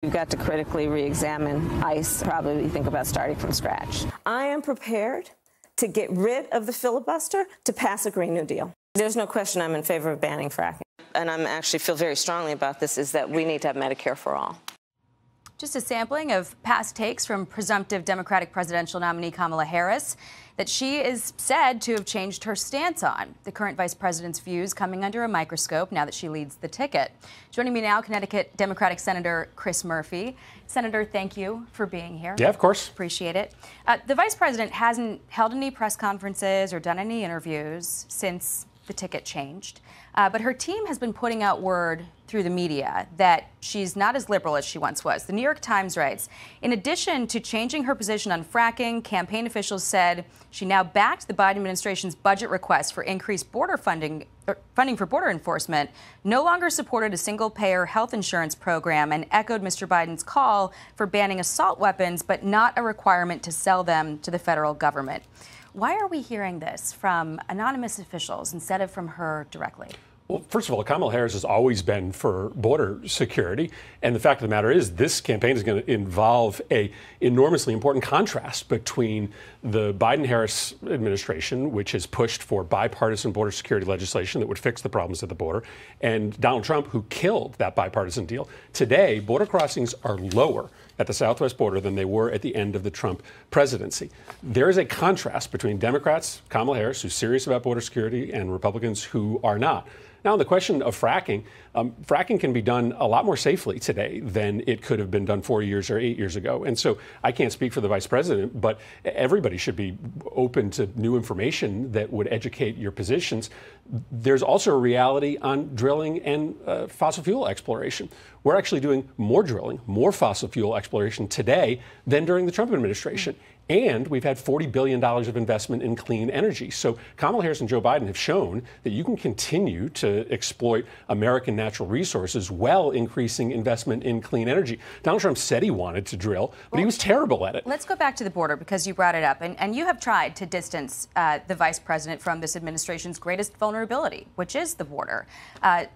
You've got to critically re-examine ICE, probably think about starting from scratch. I am prepared to get rid of the filibuster to pass a Green New Deal. There's no question I'm in favor of banning fracking. And I actually feel very strongly about this, is that we need to have Medicare for all. Just a sampling of past takes from presumptive Democratic presidential nominee Kamala Harris that she is said to have changed her stance on. The current vice president's views coming under a microscope now that she leads the ticket. Joining me now, Connecticut Democratic Senator Chris Murphy. Senator, thank you for being here. Yeah, of course. Appreciate it. The vice president hasn't held any press conferences or done any interviews since the ticket changed. But her team has been putting out word through the media that she's not as liberal as she once was. The New York Times writes, in addition to changing her position on fracking, campaign officials said she now backed the Biden administration's budget request for increased border funding for border enforcement, no longer supported a single-payer health insurance program, and echoed Mr. Biden's call for banning assault weapons, but not a requirement to sell them to the federal government. Why are we hearing this from anonymous officials instead of from her directly? Well, first of all, Kamala Harris has always been for border security. And the fact of the matter is this campaign is going to involve a enormously important contrast between the Biden-Harris administration, which has pushed for bipartisan border security legislation that would fix the problems at the border, and Donald Trump, who killed that bipartisan deal. Today, border crossings are lower at the southwest border than they were at the end of the Trump presidency. There is a contrast between Democrats, Kamala Harris, who's serious about border security, and Republicans who are not. Now, on the question of fracking, fracking can be done a lot more safely today than it could have been done 4 years or 8 years ago. And so I can't speak for the vice president, but everybody should be open to new information that would educate your positions. There's also a reality on drilling and fossil fuel exploration. We're actually doing more drilling, more fossil fuel exploration today than during the Trump administration. And we've had $40 billion of investment in clean energy. So Kamala Harris and Joe Biden have shown that you can continue to exploit American natural resources while increasing investment in clean energy. Donald Trump said he wanted to drill, but he was terrible at it. Let's go back to the border, because you brought it up. And you have tried to distance the vice president from this administration's greatest vulnerability, which is the border.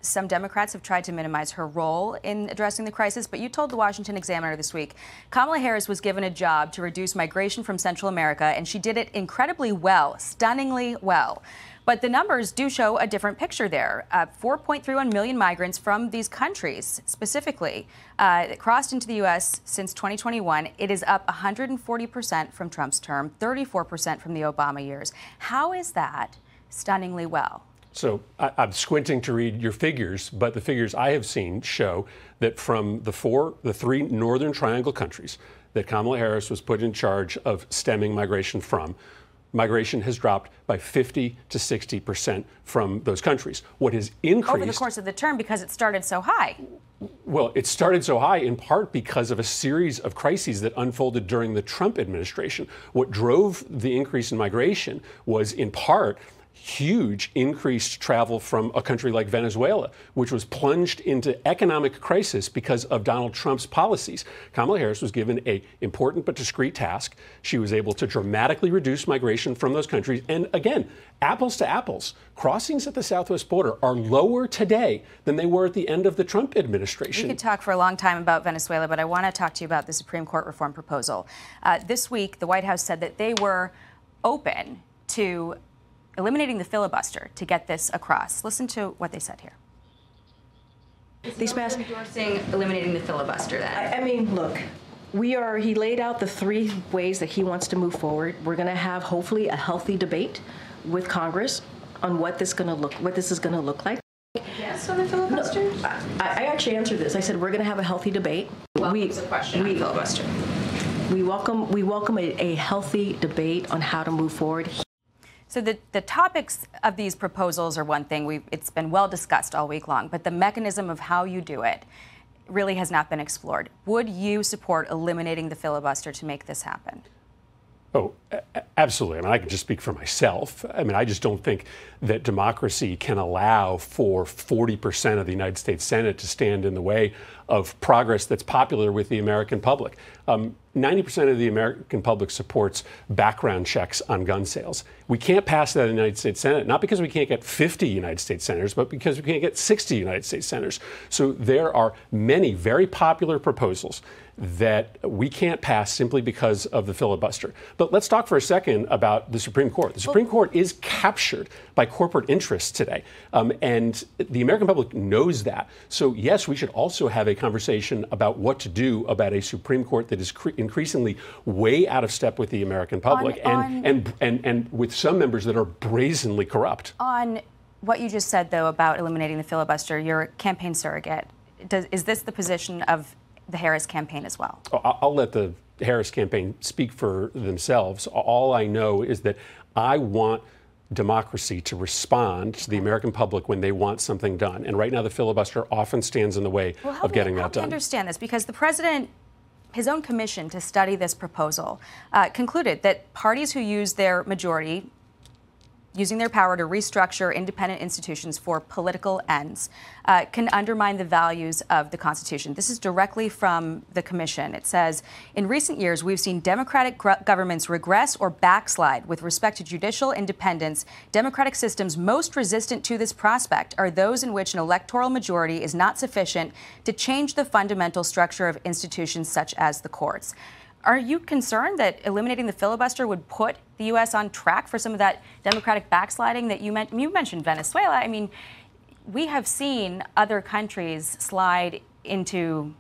Some Democrats have tried to minimize her role in addressing the crisis, but you told the Washington Examiner this week Kamala Harris was given a job to reduce migration from Central America, and she did it incredibly well, stunningly well. But the numbers do show a different picture there. 4.31 million migrants from these countries specifically that crossed into the U.S. since 2021. It is up 140% from Trump's term, 34% from the Obama years. How is that stunningly well? So I'm squinting to read your figures, but the figures I have seen show that from the three Northern Triangle countries that Kamala Harris was put in charge of stemming migration from, migration has dropped by 50 to 60% from those countries. What has increased over the course of the term, because it started so high. Well, it started so high in part because of a series of crises that unfolded during the Trump administration. What drove the increase in migration was in part huge increased travel from a country like Venezuela, which was plunged into economic crisis because of Donald Trump's policies. Kamala Harris was given an important but discreet task. She was able to dramatically reduce migration from those countries. And again, apples to apples, crossings at the southwest border are lower today than they were at the end of the Trump administration. We could talk for a long time about Venezuela, but I want to talk to you about the Supreme Court reform proposal. This week, the White House said that they were open to eliminating the filibuster to get this across. Listen to what they said here. These past endorsing eliminating the filibuster then. I mean, look, he laid out the 3 ways that he wants to move forward. We're going to have hopefully a healthy debate with Congress on what this is going to look like. Yes, on the filibuster? No, I actually answered this. I said we're going to have a healthy debate. Welcomes a question on filibuster. We welcome a healthy debate on how to move forward. So the topics of these proposals are one thing. It's been well discussed all week long, but the mechanism of how you do it really has not been explored. Would you support eliminating the filibuster to make this happen? Oh, absolutely. I mean, I can just speak for myself. I mean, I just don't think that democracy can allow for 40% of the United States Senate to stand in the way of progress that's popular with the American public. 90% of the American public supports background checks on gun sales. We can't pass that in the United States Senate, not because we can't get 50 United States senators, but because we can't get 60 United States senators. So there are many very popular proposals that we can't pass simply because of the filibuster. But let's talk for a second about the Supreme Court. The Supreme Court is captured by corporate interests today, and the American public knows that. So yes, we should also have a conversation about what to do about a Supreme Court that is increasingly way out of step with the American public and with some members that are brazenly corrupt. On what you just said, though, about eliminating the filibuster, your campaign surrogate, is this the position of the Harris campaign as well? I'll let the Harris campaign speak for themselves. All I know is that I want democracy to respond to the American public when they want something done. And right now the filibuster often stands in the way of getting that done. I understand this because the president, his own commission to study this proposal, concluded that parties who use their majority, using their power to restructure independent institutions for political ends, can undermine the values of the Constitution. This is directly from the commission. It says, in recent years, we've seen democratic governments regress or backslide with respect to judicial independence. Democratic systems most resistant to this prospect are those in which an electoral majority is not sufficient to change the fundamental structure of institutions such as the courts. Are you concerned that eliminating the filibuster would put the U.S. on track for some of that democratic backsliding that you mentioned Venezuela? I mean, we have seen other countries slide into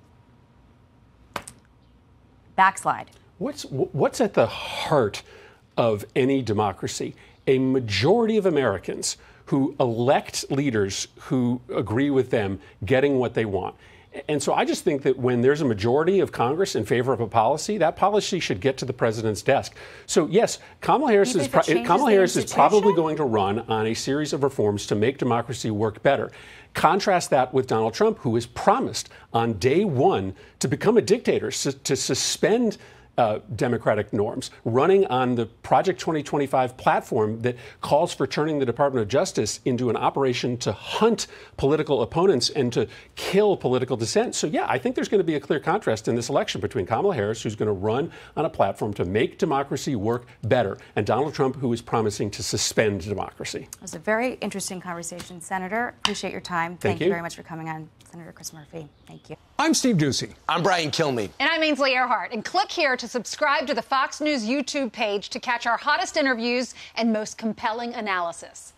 backslide. What's at the heart of any democracy? A majority of Americans who elect leaders who agree with them getting what they want. And so I just think that when there's a majority of Congress in favor of a policy, that policy should get to the president's desk. So yes, Kamala Harris is probably going to run on a series of reforms to make democracy work better. Contrast that with Donald Trump, who has promised on day one to become a dictator, to suspend democratic norms, running on the Project 2025 platform that calls for turning the Department of Justice into an operation to hunt political opponents and to kill political dissent. So yeah, I think there's going to be a clear contrast in this election between Kamala Harris, who's going to run on a platform to make democracy work better, and Donald Trump, who is promising to suspend democracy. It was a very interesting conversation, Senator. Appreciate your time. Thank you very much for coming on, Senator Chris Murphy. Thank you. I'm Steve Doocy. I'm Brian Kilmeade. And I'm Ainsley Earhart. And click here to subscribe to the Fox News YouTube page to catch our hottest interviews and most compelling analysis.